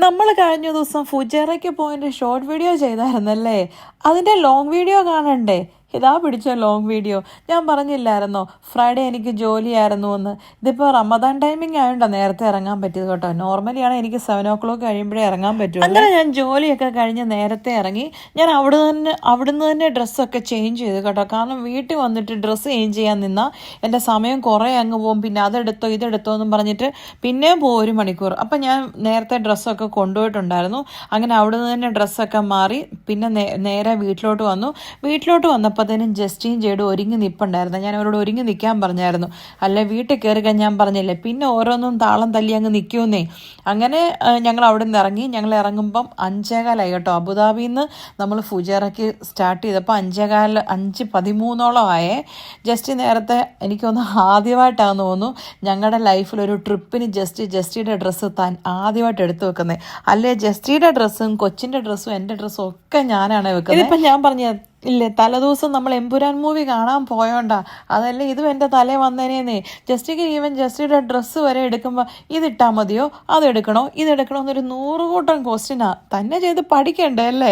നമ്മൾ കഴിഞ്ഞ ദിവസം ഫുജേറയ്ക്ക് പോയിന്റ് ഷോർട്ട് വീഡിയോ ചെയ്തായിരുന്നല്ലേ? അതിൻ്റെ ലോങ് വീഡിയോ കാണണ്ടേ? ഇതാ പിടിച്ച ലോങ് വീഡിയോ. ഞാൻ പറഞ്ഞില്ലായിരുന്നോ ഫ്രൈഡേ എനിക്ക് ജോലിയായിരുന്നു എന്ന്. ഇതിപ്പോൾ റമദാൻ ടൈമിംഗ് ആയതുകൊണ്ടാണ് നേരത്തെ ഇറങ്ങാൻ പറ്റിയത് കേട്ടോ. നോർമലി ആണ് എനിക്ക് 7 o'clock കഴിയുമ്പോഴേ ഇറങ്ങാൻ പറ്റുള്ളൂ. അങ്ങനെ ഞാൻ ജോലിയൊക്കെ കഴിഞ്ഞ് നേരത്തെ ഇറങ്ങി. ഞാൻ അവിടുന്ന് തന്നെ ഡ്രസ്സൊക്കെ ചേഞ്ച് ചെയ്തു കേട്ടോ. കാരണം വീട്ടിൽ വന്നിട്ട് ഡ്രസ്സ് ചേഞ്ച് ചെയ്യാൻ നിന്നാൽ എൻ്റെ സമയം കുറേ അങ്ങ് പോകും. പിന്നെ അതെടുത്തോ ഇതെടുത്തോ എന്നും പറഞ്ഞിട്ട് പിന്നെയും പോകും 1 മണിക്കൂർ. അപ്പം ഞാൻ നേരത്തെ ഡ്രസ്സൊക്കെ കൊണ്ടുപോയിട്ടുണ്ടായിരുന്നു. അങ്ങനെ അവിടുന്ന് തന്നെ ഡ്രസ്സൊക്കെ മാറി പിന്നെ നേരെ വീട്ടിലോട്ട് വന്നു. വീട്ടിലോട്ട് വന്നപ്പോഴത്തേനും ജസ്റ്റിൻ ജേഡും ഒരുങ്ങി നിൽപ്പുണ്ടായിരുന്നു. ഞാൻ അവരോട് ഒരുങ്ങി നിൽക്കാൻ പറഞ്ഞായിരുന്നു. അല്ലെ വീട്ടിൽ കയറി ഞാൻ പറഞ്ഞില്ലേ പിന്നെ ഓരോന്നും താളം തല്ലി അങ്ങ് നിൽക്കുമെന്നേ. അങ്ങനെ ഞങ്ങൾ അവിടെ നിന്ന് ഇറങ്ങി. ഞങ്ങൾ ഇറങ്ങുമ്പം 5:15 കേട്ടോ. അബുദാബിയിൽ നിന്ന് നമ്മൾ ഫുജേറയ്ക്ക് സ്റ്റാർട്ട് ചെയ്തപ്പോൾ 5:13 ആയേ. നേരത്തെ എനിക്കൊന്ന് ആദ്യമായിട്ടാണെന്ന് തോന്നുന്നു ഞങ്ങളുടെ ലൈഫിലൊരു ട്രിപ്പിന് ജസ്റ്റിയുടെ ഡ്രസ്സ് ആദ്യമായിട്ട് എടുത്തു വെക്കുന്നത്. അല്ലേ ജസ്റ്റിയുടെ ഡ്രസ്സും കൊച്ചിൻ്റെ ഡ്രസ്സും എൻ്റെ ഡ്രസ്സും ഒക്കെ ഞാനാണ് വെക്കുന്നത്. ഇപ്പം ഞാൻ പറഞ്ഞത് ഇല്ലേ തലേദിവസം നമ്മൾ എമ്പുരാൻ മൂവി കാണാൻ പോയോണ്ടാ. അതല്ലേ ഇതും എൻ്റെ തലേ വന്നേനേന്നേ. ജസ്റ്റിയുടെ ഡ്രസ്സ് വരെ എടുക്കുമ്പോൾ ഇതിട്ടാൽ മതിയോ അതെടുക്കണോ ഇതെടുക്കണോ എന്നൊരു 100 കൂട്ടം ക്വസ്റ്റ്യനാ. തന്നെ ചെയ്ത് പഠിക്കണ്ടേ അല്ലേ?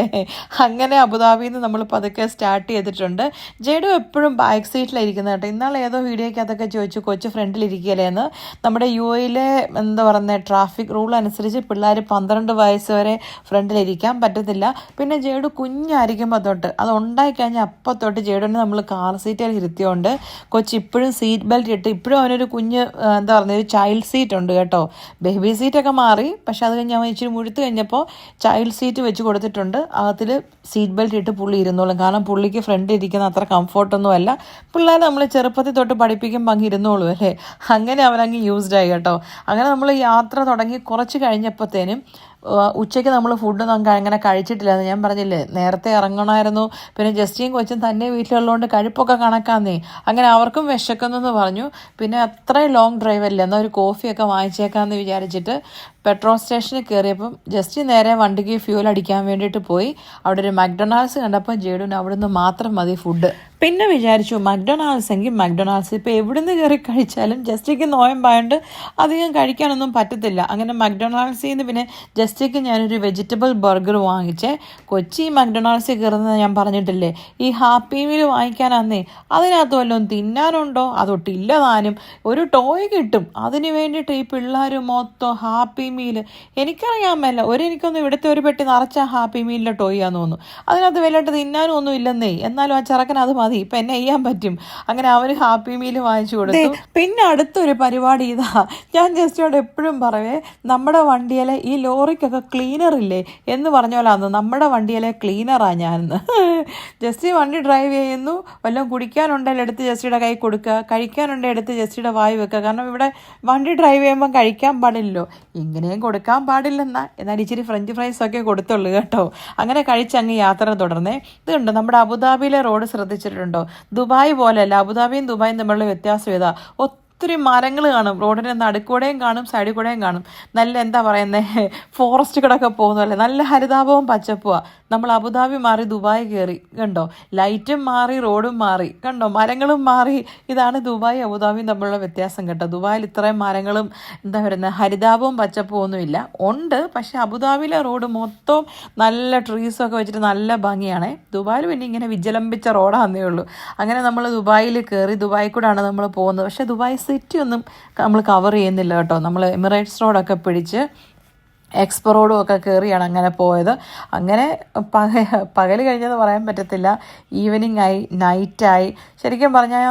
അങ്ങനെ അബുദാബിയിൽ നിന്ന് നമ്മൾ പതുക്കെ സ്റ്റാർട്ട് ചെയ്തിട്ടുണ്ട്. ജേഡു എപ്പോഴും ബാക്ക് സീറ്റിലായിരിക്കുന്നത് കേട്ടോ. ഇന്നാൾ ഏതോ വീഡിയോയ്ക്ക് അതൊക്കെ ചോദിച്ചു കൊച്ചു ഫ്രണ്ടിലിരിക്കലേന്ന്. നമ്മുടെ UAE എന്താ പറയുന്നത് ട്രാഫിക് റൂൾ അനുസരിച്ച് പിള്ളേർ 12 വയസ്സ് വരെ ഫ്രണ്ടിലിരിക്കാൻ പറ്റത്തില്ല. പിന്നെ ജേഡു കുഞ്ഞായിരിക്കുമ്പോൾ തൊട്ട് അത് ഉണ്ടായിക്കഴിഞ്ഞാൽ അപ്പം തൊട്ട് ജേഡുവിനെ നമ്മൾ കാർ സീറ്റിൽ ഇരുത്തിയോണ്ട് കൊച്ച് ഇപ്പോഴും സീറ്റ് ബെൽറ്റ് ഇട്ട് ഇപ്പോഴും അവനൊരു കുഞ്ഞ് എന്താ പറയുന്നത് ഒരു ചൈൽഡ് സീറ്റ് ഉണ്ട് കേട്ടോ. ബേബി സീറ്റൊക്കെ മാറി. പക്ഷെ അത് കഴിഞ്ഞ് അവൻ ഇച്ചിരി മുഴുത്ത് കഴിഞ്ഞപ്പോൾ ചൈൽഡ് സീറ്റ് വെച്ച് കൊടുത്തിട്ടുണ്ട്. അതിൽ സീറ്റ് ബെൽറ്റ് ഇട്ട് പുള്ളി ഇരുന്നോളും. കാരണം പുള്ളിക്ക് ഫ്രണ്ടിൽ ഇരിക്കുന്ന അത്ര കംഫർട്ടൊന്നും അല്ല. പിള്ളേരെ നമ്മൾ ചെറുപ്പത്തിൽ തൊട്ട് പഠിപ്പിക്കുമ്പോൾ അങ്ങ് ഇരുന്നോളൂ അല്ലേ. അങ്ങനെ അവനങ്ങ് യൂസ്ഡ് ആയി കേട്ടോ. അങ്ങനെ നമ്മൾ യാത്ര തുടങ്ങി കുറച്ച് കഴിഞ്ഞപ്പോഴത്തേനും ഉച്ചയ്ക്ക് നമ്മൾ ഫുഡൊന്നും അങ്ങനെ കഴിച്ചിട്ടില്ലാന്ന് ഞാൻ പറഞ്ഞില്ലേ. നേരത്തെ ഇറങ്ങണമായിരുന്നു. പിന്നെ ജസ്റ്റിൻ കൊച്ചും തന്നെ വീട്ടിലുള്ളതുകൊണ്ട് കഴിപ്പൊക്കെ കണക്കാന്നേ. അങ്ങനെ അവർക്കും വിശക്കുന്നെന്ന് പറഞ്ഞു. പിന്നെ അത്രയും ലോങ് ഡ്രൈവ് അല്ലേ, എന്നാൽ ഒരു കോഫിയൊക്കെ വാങ്ങിച്ചേക്കാമെന്ന് വിചാരിച്ചിട്ട് പെട്രോൾ സ്റ്റേഷനിൽ കയറിയപ്പം ജസ്റ്റിൻ നേരെ വണ്ടിക്ക് ഫ്യൂൽ അടിക്കാൻ വേണ്ടിയിട്ട് പോയി. അവിടെ ഒരു മക്ഡൊണാൾഡ്സ് കണ്ടപ്പോൾ ജേഡുവിന് അവിടുന്ന് മാത്രം മതി ഫുഡ്. പിന്നെ വിചാരിച്ചു മക്ഡൊണാൾഡ്സ് എങ്കിൽ മക്ഡൊണാൾഡ്സ്. ഇപ്പോൾ എവിടുന്ന് കയറി കഴിച്ചാലും ജസ്റ്റിക്ക് നോയമ്പായതുകൊണ്ട് അധികം കഴിക്കാനൊന്നും പറ്റത്തില്ല. അങ്ങനെ മക്ഡൊണാൾഡ്സിൽ നിന്ന് പിന്നെ ജസ്റ്റിക്ക് ഞാനൊരു വെജിറ്റബിൾ ബർഗർ വാങ്ങിച്ചേ. കൊച്ചി മക്ഡൊണാൾഡ്സിൽ കയറുന്നത് ഞാൻ പറഞ്ഞിട്ടില്ലേ, ഈ ഹാപ്പി മീൽ വാങ്ങിക്കാനാന്നേ. അതിനകത്ത് വല്ലതും തിന്നാനുണ്ടോ അതൊട്ടില്ല താനും. ഒരു ടോയ് കിട്ടും അതിന് വേണ്ടിയിട്ട് ഈ പിള്ളേർ മൊത്തം ഹാപ്പി മീൽ. എനിക്കറിയാൻ മേല എനിക്കൊന്നും ഇവിടുത്തെ ഒരു പെട്ടി നിറച്ച ഹാപ്പി മീലിൻ്റെ ടോയാന്ന് തോന്നുന്നു. അതിനകത്ത് വല്ലതായിട്ട് തിന്നാനും ഒന്നും ഇല്ലെന്നേ. എന്നാലും ആ ചെറുക്കൻ അത് മതി. ഇപ്പം എന്നെ ചെയ്യാൻ പറ്റും. അങ്ങനെ അവന് ഹാപ്പി മീൽ വാങ്ങിച്ചു കൊടുത്തു. പിന്നെ അടുത്തൊരു പരിപാടി ഇതാ. ഞാൻ ജസ്റ്റിനോട് എപ്പോഴും പറയേ നമ്മുടെ വണ്ടിയിലെ ഈ ലോറിക്കൊക്കെ ക്ലീനർ ഇല്ലേ എന്ന് പറഞ്ഞ പോലാന്ന് നമ്മുടെ വണ്ടിയിലെ ക്ലീനറാണ് ഞാനെന്ന്. ജസ്റ്റി വണ്ടി ഡ്രൈവ് ചെയ്യുന്നു. വല്ലതും കുടിക്കാനുണ്ടെങ്കിൽ എടുത്ത് ജസ്റ്റിയുടെ കൈ കൊടുക്കുക, കഴിക്കാനുണ്ടെങ്കിൽ എടുത്ത് ജസ്റ്റിയുടെ വായി വെക്കുക. കാരണം ഇവിടെ വണ്ടി ഡ്രൈവ് ചെയ്യുമ്പം കഴിക്കാൻ പാടില്ലല്ലോ. ഇങ്ങനെയും കൊടുക്കാൻ പാടില്ലെന്നാ. എന്നാൽ ഇച്ചിരി ഫ്രഞ്ച് ഫ്രൈസൊക്കെ കൊടുത്തുള്ളൂ കേട്ടോ. അങ്ങനെ കഴിച്ചങ്ങ് യാത്ര തുടർന്നേ. ഇതുണ്ട് നമ്മുടെ അബുദാബിയിലെ റോഡ് ശ്രദ്ധിച്ചിട്ടുണ്ടോ? ദുബായ് പോലെയല്ല. അബുദാബിയും ദുബായും തമ്മിലുള്ള വ്യത്യാസം ഇതാ. ഒത്തിരി മരങ്ങൾ കാണും. റോഡിൻ്റെ നടുക്കൂടെയും കാണും സൈഡിൽ കൂടെയും കാണും. നല്ല എന്താ പറയുന്നത് ഫോറസ്റ്റ് കൂടെയൊക്കെ പോകുന്നതല്ലേ. നല്ല ഹരിതാപവും പച്ചപ്പുമാണ്. നമ്മൾ അബുദാബി മാറി ദുബായ് കയറി കണ്ടോ. ലൈറ്റും മാറി റോഡും മാറി കണ്ടോ. മരങ്ങളും മാറി. ഇതാണ് ദുബായ് അബുദാബിയും തമ്മിലുള്ള വ്യത്യാസം കേട്ടോ. ദുബായിൽ ഇത്രയും മരങ്ങളും എന്താ പറയുന്നത് ഹരിതാപവും പച്ചപ്പും ഒന്നുമില്ല. ഉണ്ട്, പക്ഷെ അബുദാബിയിലെ റോഡ് മൊത്തം നല്ല ട്രീസൊക്കെ വെച്ചിട്ട് നല്ല ഭംഗിയാണേ. ദുബായിൽ പിന്നെ ഇങ്ങനെ വിജലംബിച്ച റോഡാന്നേ ഉള്ളൂ. അങ്ങനെ നമ്മൾ ദുബായിൽ കയറി. ദുബായിൽ കൂടാണ് നമ്മൾ പോകുന്നത്. പക്ഷേ ദുബായ് സിറ്റി ഒന്നും നമ്മൾ കവർ ചെയ്യുന്നില്ല കേട്ടോ. നമ്മൾ എമിറേറ്റ്സ് റോഡൊക്കെ പിടിച്ച് എക്സ്പോ റോഡും ഒക്കെ കയറിയാണ് അങ്ങനെ പോയത്. അങ്ങനെ പകൽ കഴിഞ്ഞെന്ന് പറയാൻ പറ്റത്തില്ല. ഈവനിങ് ആയി, നൈറ്റായി. ശരിക്കും പറഞ്ഞാൽ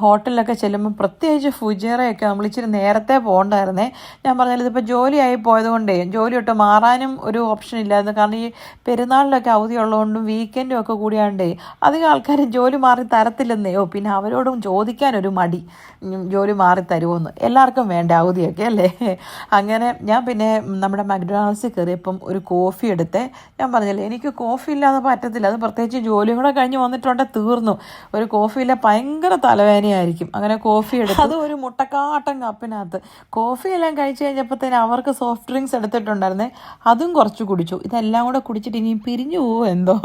ഹോട്ടലിലൊക്കെ ചെല്ലുമ്പോൾ പ്രത്യേകിച്ച് ഫുജേറയൊക്കെ നമ്മൾ ഇച്ചിരി നേരത്തെ പോകണ്ടായിരുന്നേ. ഞാൻ പറഞ്ഞാൽ ഇതിപ്പോൾ ജോലിയായി പോയതുകൊണ്ടേ ജോലി തൊട്ട് മാറാനും ഒരു ഓപ്ഷൻ ഇല്ലായിരുന്നു. കാരണം ഈ പെരുന്നാളിലൊക്കെ അവധി ഉള്ളതുകൊണ്ടും വീക്കെൻഡും ഒക്കെ കൂടിയാണ്ടേ അധികം ആൾക്കാർ ജോലി മാറി തരത്തില്ലെന്നേയോ. പിന്നെ അവരോടും ചോദിക്കാനൊരു മടി, ജോലി മാറി തരുമോയെന്ന്. എല്ലാവർക്കും വേണ്ട അവധിയൊക്കെ അല്ലേ. അങ്ങനെ ഞാൻ പിന്നെ നമ്മുടെ മക്ഡൊണാൾഡ്സിൽ കയറിയപ്പം ഒരു കോഫി എടുത്തേ. ഞാൻ പറഞ്ഞില്ലേ എനിക്ക് കോഫി ഇല്ലാതെ പറ്റത്തില്ല. അത് പ്രത്യേകിച്ച് ജോലിയും കൂടെ കഴിഞ്ഞ് വന്നിട്ടുണ്ടെങ്കിൽ തീർന്നു. ഒരു കോഫി ഇല്ല ഭയങ്കര തലവേദനയായിരിക്കും. അങ്ങനെ കോഫി എടുത്തു. അത് ഒരു മുട്ടക്കാട്ടൻ കപ്പിനകത്ത്. കോഫി എല്ലാം കഴിച്ച് കഴിഞ്ഞപ്പോഴത്തേന് അവർക്ക് സോഫ്റ്റ് ഡ്രിങ്ക്സ് എടുത്തിട്ടുണ്ടായിരുന്നേ. അതും കുറച്ച് കുടിച്ചു. ഇതെല്ലാം കൂടെ കുടിച്ചിട്ട് ഇനി പിരിഞ്ഞു പോകുമോ എന്തോ.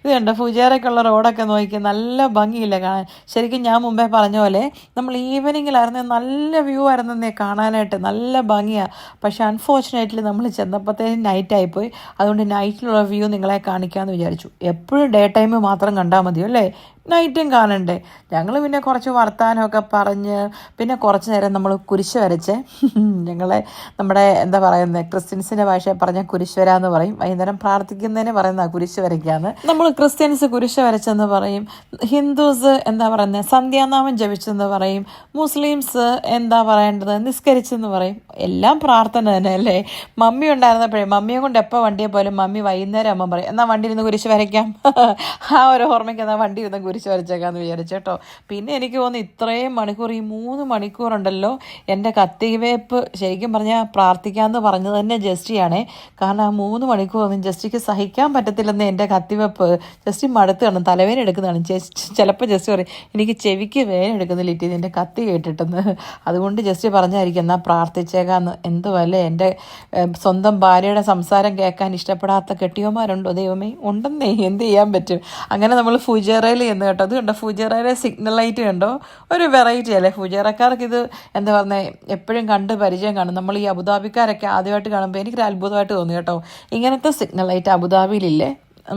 ഇത് കണ്ടോ ഫുജേറയ്ക്കുള്ള റോഡൊക്കെ നോക്കി നല്ല ഭംഗിയില്ല കാണാൻ. ശരിക്കും ഞാൻ മുമ്പേ പറഞ്ഞ പോലെ നമ്മൾ ഈവനിങ്ങിലായിരുന്നു നല്ല വ്യൂ ആയിരുന്നേ കാണാനായിട്ട്. നല്ല ഭംഗിയാണ്. പക്ഷെ അൺഫോർച്ചുനേറ്റ്ലി നമ്മൾ ചെന്നപ്പോഴത്തേനും നൈറ്റായിപ്പോയി. അതുകൊണ്ട് നൈറ്റിലുള്ള വ്യൂ നിങ്ങളെ കാണിക്കാമെന്ന് വിചാരിച്ചു. എപ്പോഴും ഡേ ടൈം മാത്രം കണ്ടാൽ മതിയോ അല്ലേ, നൈറ്റും കാണണ്ടേ? ഞങ്ങൾ പിന്നെ കുറച്ച് വർത്താനമൊക്കെ പറഞ്ഞ് പിന്നെ കുറച്ച് നേരം നമ്മൾ കുരിശ് വരച്ച് നമ്മുടെ എന്താ പറയുന്നത്, ക്രിസ്ത്യൻസിൻ്റെ ഭാഷ പറഞ്ഞാൽ കുരിശ് വരാന്ന് പറയും. വൈകുന്നേരം പ്രാർത്ഥിക്കുന്നതിന് പറയുന്ന കുരിശ് വരയ്ക്കാന്ന്. നമ്മൾ ക്രിസ്ത്യൻസ് കുരിശ് വരച്ചെന്ന് പറയും, ഹിന്ദുസ് എന്താ പറയുന്നത് സന്ധ്യാനാമം ജപിച്ചെന്ന് പറയും, മുസ്ലിംസ് എന്താ പറയേണ്ടത് നിസ്കരിച്ചെന്ന് പറയും. എല്ലാം പ്രാർത്ഥന തന്നെ അല്ലേ? മമ്മി ഉണ്ടായിരുന്നപ്പോഴേ മമ്മിയെ കൊണ്ട് എപ്പോൾ വണ്ടിയെ പോലും മമ്മി വൈകുന്നേരം ആകുമ്പോൾ പറയും എന്നാൽ വണ്ടി ഇരുന്ന് കുരിശ് വരയ്ക്കാം. ആ ഒരു ഓർമ്മയ്ക്ക് എന്നാൽ വണ്ടി ഇരുന്ന് കുരിശ് വരച്ചേക്കാന്ന് വിചാരിച്ചു കേട്ടോ. പിന്നെ എനിക്ക് തോന്നുന്നു ഇത്രയും മണിക്കൂർ, ഈ 3 മണിക്കൂറുണ്ടല്ലോ എൻ്റെ കത്തിവയ്പ്പ് ശരിക്കും പറഞ്ഞാൽ പ്രാർത്ഥിക്കാമെന്ന് പറഞ്ഞത് തന്നെ ജസ്റ്റിയാണേ. കാരണം ആ 3 മണിക്കൂറൊന്നും ജസ്റ്റിക്ക് സഹിക്കാൻ പറ്റത്തില്ലെന്ന് എൻ്റെ കത്തിവയ്പ്പ്. ജസ്റ്റ് മടുത്ത് കാണും, തലവേന എടുക്കുന്നതാണ്. ചിലപ്പോൾ ജസ്റ്റ് പറയും എനിക്ക് ചെവിക്ക് വേന എടുക്കുന്നില്ല ഇറ്റി എൻ്റെ കത്തി കേട്ടിട്ടെന്ന്. അതുകൊണ്ട് ജസ്റ്റ് പറഞ്ഞായിരിക്കും എന്നാൽ പ്രാർത്ഥിച്ചേക്കാന്ന്. എന്തുവല്ലേ, എൻ്റെ സ്വന്തം ഭാര്യയുടെ സംസാരം കേൾക്കാൻ ഇഷ്ടപ്പെടാത്ത കെട്ടിയോമാരുണ്ടോ ദൈവമേ? ഉണ്ടെന്നേ, എന്ത് ചെയ്യാൻ പറ്റും. അങ്ങനെ നമ്മൾ ഫുജേറയിൽ എന്ന് കേട്ടോ, അത് കണ്ടോ ഫുജേറയിലെ സിഗ്നൽ ലൈറ്റ് കണ്ടോ, ഒരു വെറൈറ്റി അല്ലേ. ഫുജേറക്കാർക്ക് ഇത് എന്താ പറയുന്നത് എപ്പോഴും കണ്ട് പരിചയം കാണും. നമ്മൾ ഈ അബുദാബിക്കാരൊക്കെ ആദ്യമായിട്ട് കാണുമ്പോൾ എനിക്കൊരു അത്ഭുതമായിട്ട് തോന്നി കേട്ടോ. ഇങ്ങനത്തെ സിഗ്നൽ ലൈറ്റ് അബുദാബിയിലില്ലേ,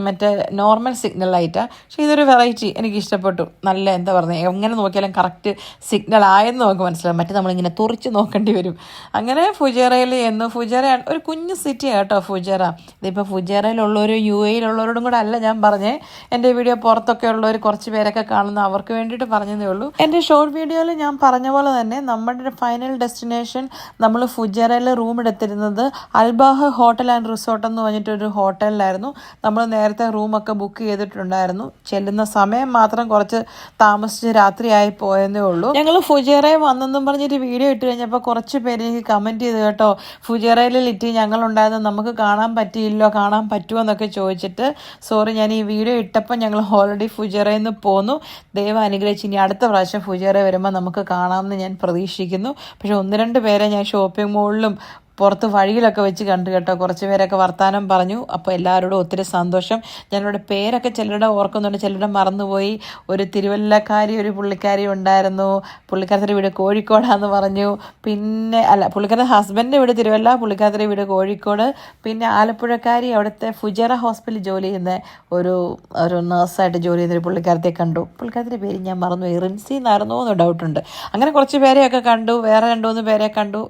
മറ്റേ നോർമൽ സിഗ്നൽ ലൈറ്റാണ്. പക്ഷേ ഇതൊരു വെറൈറ്റി, എനിക്ക് ഇഷ്ടപ്പെട്ടു. നല്ല എന്താ പറയുന്നത് എങ്ങനെ നോക്കിയാലും കറക്റ്റ് സിഗ്നൽ ആയെന്ന് നമുക്ക് മനസ്സിലാവും. മറ്റേ നമ്മളിങ്ങനെ തുറച്ച് നോക്കേണ്ടി വരും. അങ്ങനെ ഫുജേറയിൽ ഫുജേറ ഒരു കുഞ്ഞു സിറ്റിയാണ് കേട്ടോ ഫുജേറ. ഇതിപ്പോൾ ഫുജേറയിലുള്ളവർ UAE-യിലുള്ളവരോടും കൂടെ അല്ല ഞാൻ പറഞ്ഞേ. എൻ്റെ വീഡിയോ പുറത്തൊക്കെ ഉള്ളവർ കുറച്ച് പേരൊക്കെ കാണുന്ന അവർക്ക് വേണ്ടിയിട്ട് പറഞ്ഞതേ ഉള്ളൂ. എൻ്റെ ഷോർട്ട് വീഡിയോയിൽ ഞാൻ പറഞ്ഞ പോലെ തന്നെ നമ്മുടെ ഫൈനൽ ഡെസ്റ്റിനേഷൻ നമ്മൾ ഫുജേറയിൽ റൂം എടുത്തിരുന്നത് അൽബാഹ് ഹോട്ടൽ ആൻഡ് റിസോർട്ട് എന്ന് പറഞ്ഞിട്ടൊരു ഹോട്ടലിലായിരുന്നു. നമ്മൾ നേരത്തെ റൂമൊക്കെ ബുക്ക് ചെയ്തിട്ടുണ്ടായിരുന്നു. ചെല്ലുന്ന സമയം മാത്രം കുറച്ച് താമസിച്ച് രാത്രിയായി പോയെന്നേ ഉള്ളൂ. ഞങ്ങൾ ഫുജേറയിൽ വന്നെന്നും പറഞ്ഞിട്ട് വീഡിയോ ഇട്ട് കഴിഞ്ഞപ്പോൾ കുറച്ച് പേര് എനിക്ക് കമൻറ്റ് ചെയ്ത് കേട്ടോ, ഫുജേറയിൽ ലിറ്റി ഞങ്ങളുണ്ടായിരുന്നു, നമുക്ക് കാണാൻ പറ്റിയില്ലോ, കാണാൻ പറ്റുമോ എന്നൊക്കെ ചോദിച്ചിട്ട്. സോറി, ഞാൻ ഈ വീഡിയോ ഇട്ടപ്പോൾ ഞങ്ങൾ ഓൾറെഡി ഫുജേറയിൽ നിന്ന് പോന്നു. ദൈവം അനുഗ്രഹിച്ച് ഇനി അടുത്ത പ്രാവശ്യം ഫുജേറ വരുമ്പോൾ നമുക്ക് കാണാമെന്ന് ഞാൻ പ്രതീക്ഷിക്കുന്നു. പക്ഷെ 1-2 പേരെ ഞാൻ ഷോപ്പിംഗ് മോളിലും പുറത്ത് വഴിയിലൊക്കെ വെച്ച് കണ്ടു കേട്ടോ. കുറച്ച് പേരൊക്കെ വർത്താനം പറഞ്ഞു. അപ്പോൾ എല്ലാവരോടും ഒത്തിരി സന്തോഷം. ഞാനിവിടെ പേരൊക്കെ ചിലരുടെ ഓർക്കുന്നുണ്ട്, ചിലരുടെ മറന്നുപോയി. ഒരു തിരുവല്ലക്കാരി, ഒരു പുള്ളിക്കാരി ഉണ്ടായിരുന്നു. പുള്ളിക്കാരത്തിൻ്റെ വീട് കോഴിക്കോടാന്ന് പറഞ്ഞു. പിന്നെ പുള്ളിക്കാരൻ്റെ ഹസ്ബൻഡിൻ്റെ വീട് തിരുവല്ല, പുള്ളിക്കാരത്തിൻ്റെ വീട് കോഴിക്കോട്. പിന്നെ ആലപ്പുഴക്കാരി അവിടുത്തെ ഫുജേറ ഹോസ്പിറ്റലിൽ ജോലി ചെയ്യുന്ന ഒരു നേഴ്സായിട്ട് ജോലി ചെയ്യുന്നൊരു പുള്ളിക്കാരത്തെ കണ്ടു. പുള്ളിക്കാരത്തിൻ്റെ പേര് ഞാൻ മറന്നുപോയി, റിൻസി എന്നായിരുന്നോ എന്ന് ഡൗട്ടുണ്ട്. അങ്ങനെ കുറച്ച് പേരെയൊക്കെ കണ്ടു, വേറെ 2-3 പേരെ കണ്ടു.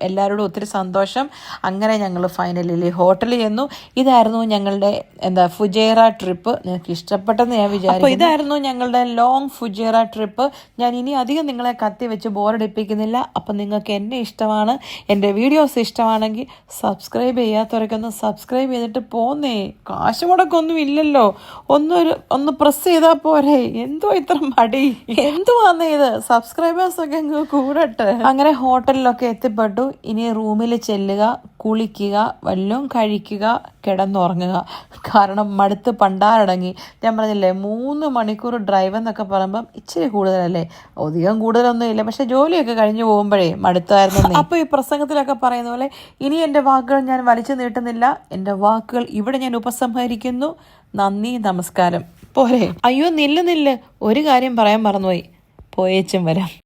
എല്ലാവരോടും ഒത്തിരി സന്തോഷം. അങ്ങനെ ഞങ്ങൾ ഫൈനലി ഹോട്ടലിൽ ചെന്നു. ഇതായിരുന്നു ഞങ്ങളുടെ ഫുജേറ ട്രിപ്പ്. നിങ്ങൾക്ക് ഇഷ്ടപ്പെട്ടെന്ന് ഞാൻ വിചാരിക്കുന്നു. അപ്പോൾ ഇതായിരുന്നു ഞങ്ങളുടെ ലോങ് ഫുജേറ ട്രിപ്പ്. ഞാൻ ഇനി അധികം നിങ്ങളെ കത്തി വെച്ച് ബോറടിപ്പിക്കുന്നില്ല. അപ്പം നിങ്ങൾക്ക് എന്നെ ഇഷ്ടമാണ്, എൻ്റെ വീഡിയോസ് ഇഷ്ടമാണെങ്കിൽ സബ്സ്ക്രൈബ് ചെയ്യാത്തവരൊക്കെ സബ്സ്ക്രൈബ് ചെയ്തിട്ട് പോന്നേ. കാശ് മുടക്കൊന്നും ഇല്ലല്ലോ, ഒന്ന് പ്രസ് ചെയ്താൽ പോരെ. എന്തോ ഇത്ര മടി, എന്തുവാന്നേ ഇത്, സബ്സ്ക്രൈബേഴ്സൊക്കെ അങ്ങ് കൂടട്ടെ. അങ്ങനെ ഹോട്ടലിലൊക്കെ എത്തിപ്പെട്ടു. ഇനി റൂമിൽ ചെല്ലുക, കുളിക്കുക, വല്ലതും കഴിക്കുക, കിടന്നുറങ്ങുക. കാരണം മടുത്ത് പണ്ടാരടങ്ങി. ഞാൻ പറഞ്ഞില്ലേ 3 മണിക്കൂർ ഡ്രൈവ് എന്നൊക്കെ പറയുമ്പം ഇച്ചിരി കൂടുതലല്ലേ, അധികം കൂടുതലൊന്നും ഇല്ല. പക്ഷെ ജോലിയൊക്കെ കഴിഞ്ഞ് പോകുമ്പോഴേ മടുത്തായിരുന്നു. അപ്പോൾ ഈ പ്രസംഗത്തിലൊക്കെ പറയുന്ന പോലെ ഇനി എൻ്റെ വാക്കുകൾ ഞാൻ വലിച്ചു നീട്ടുന്നില്ല. എൻ്റെ വാക്കുകൾ ഇവിടെ ഞാൻ ഉപസംഹരിക്കുന്നു. നന്ദി, നമസ്കാരം. പോരെ. അയ്യോ നില്ല്, ഒരു കാര്യം പറയാൻ മറന്നുപോയി, പോയേച്ചും വരാം.